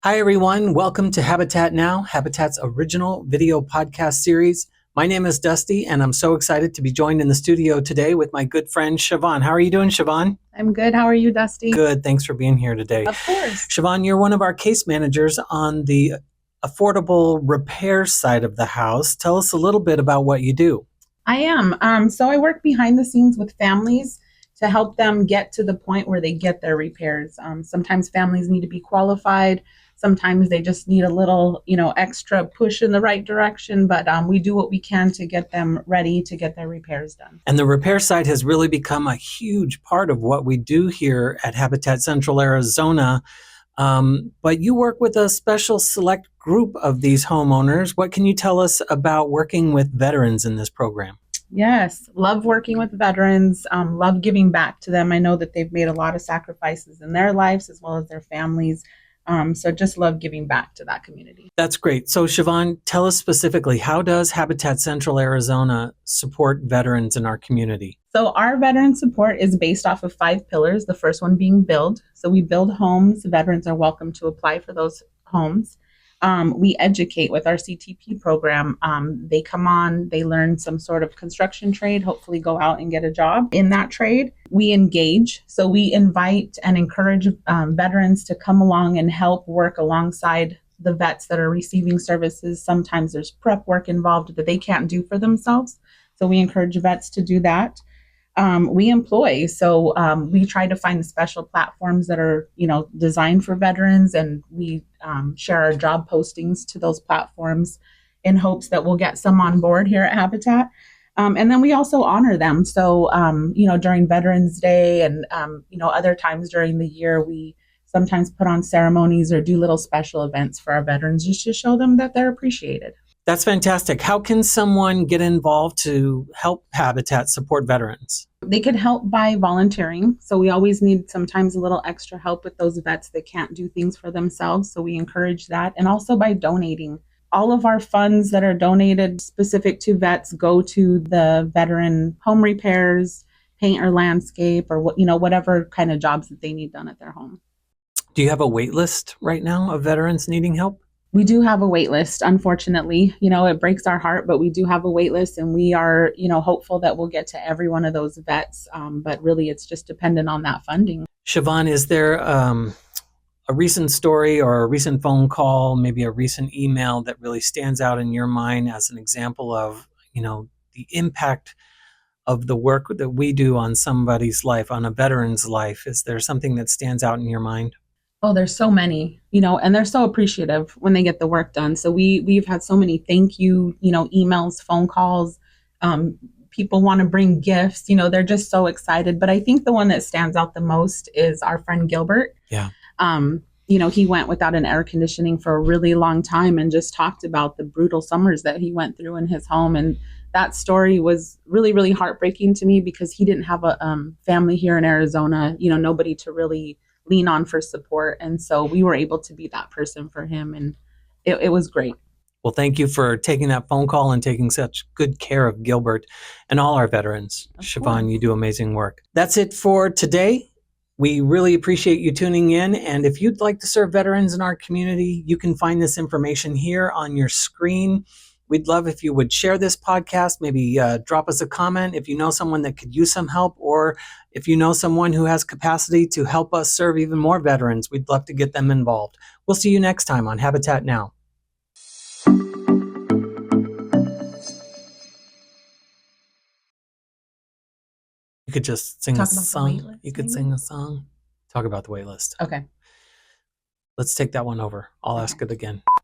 Hi, everyone. Welcome to Habitat Now, Habitat's original video podcast series. My name is Dusty, and I'm so excited to be joined in the studio today with my good friend, Shavonne. How are you doing, Shavonne? I'm good. How are you, Dusty? Good. Thanks for being here today. Of course. Shavonne, you're one of our case managers on the affordable repair side of the house. Tell us a little bit about what you do. I am. So I work behind the scenes with families to help them get to the point where they get their repairs. Sometimes families need to be qualified. Sometimes they just need a little, extra push in the right direction. But we do what we can to get them ready to get their repairs done. And the repair side has really become a huge part of what we do here at Habitat Central Arizona. But you work with a special select group of these homeowners. What can you tell us about working with veterans in this program? Yes, love working with veterans, love giving back to them. I know that they've made a lot of sacrifices in their lives as well as their families. So just love giving back to that community. That's great. So Shavonne, tell us specifically, how does Habitat Central Arizona support veterans in our community? So our veteran support is based off of 5 pillars, the first one being build. So we build homes. Veterans are welcome to apply for those homes. We educate with our CTP program. They come on, they learn some sort of construction trade, hopefully go out and get a job in that trade. We engage. So we invite and encourage veterans to come along and help work alongside the vets that are receiving services. Sometimes there's prep work involved that they can't do for themselves. So we encourage vets to do that. We employ. So we try to find special platforms that are, designed for veterans, and we share our job postings to those platforms in hopes that we'll get some on board here at Habitat. And then we also honor them. So, during Veterans Day and, other times during the year, we sometimes put on ceremonies or do little special events for our veterans just to show them that they're appreciated. That's fantastic. How can someone get involved to help Habitat support veterans? They could help by volunteering. So we always need sometimes a little extra help with those vets that can't do things for themselves. So we encourage that. And also by donating. All of our funds that are donated specific to vets go to the veteran home repairs, paint or landscape, or whatever kind of jobs that they need done at their home. Do you have a wait list right now of veterans needing help? We do have a wait list, unfortunately. It breaks our heart, but we do have a wait list, and we are, hopeful that we'll get to every one of those vets. But really, it's just dependent on that funding. Shavonne, is there a recent story or a recent phone call, maybe a recent email that really stands out in your mind as an example of, the impact of the work that we do on somebody's life, on a veteran's life? Is there something that stands out in your mind? Oh, there's so many, and they're so appreciative when they get the work done. So we've had so many thank you, emails, phone calls. People want to bring gifts. They're just so excited. But I think the one that stands out the most is our friend Gilbert. Yeah. He went without an air conditioning for a really long time and just talked about the brutal summers that he went through in his home. And that story was really, really heartbreaking to me because he didn't have a family here in Arizona, nobody to really lean on for support. And so we were able to be that person for him. And it was great. Well, thank you for taking that phone call and taking such good care of Gilbert and all our veterans. Shavonne, you do amazing work. That's it for today. We really appreciate you tuning in. And if you'd like to serve veterans in our community, you can find this information here on your screen. We'd love if you would share this podcast, maybe drop us a comment if you know someone that could use some help, or if you know someone who has capacity to help us serve even more veterans, we'd love to get them involved. We'll see you next time on Habitat Now. You could just sing a song. You could sing a song. Talk about the wait list. Okay. Let's take that one over. I'll ask it again.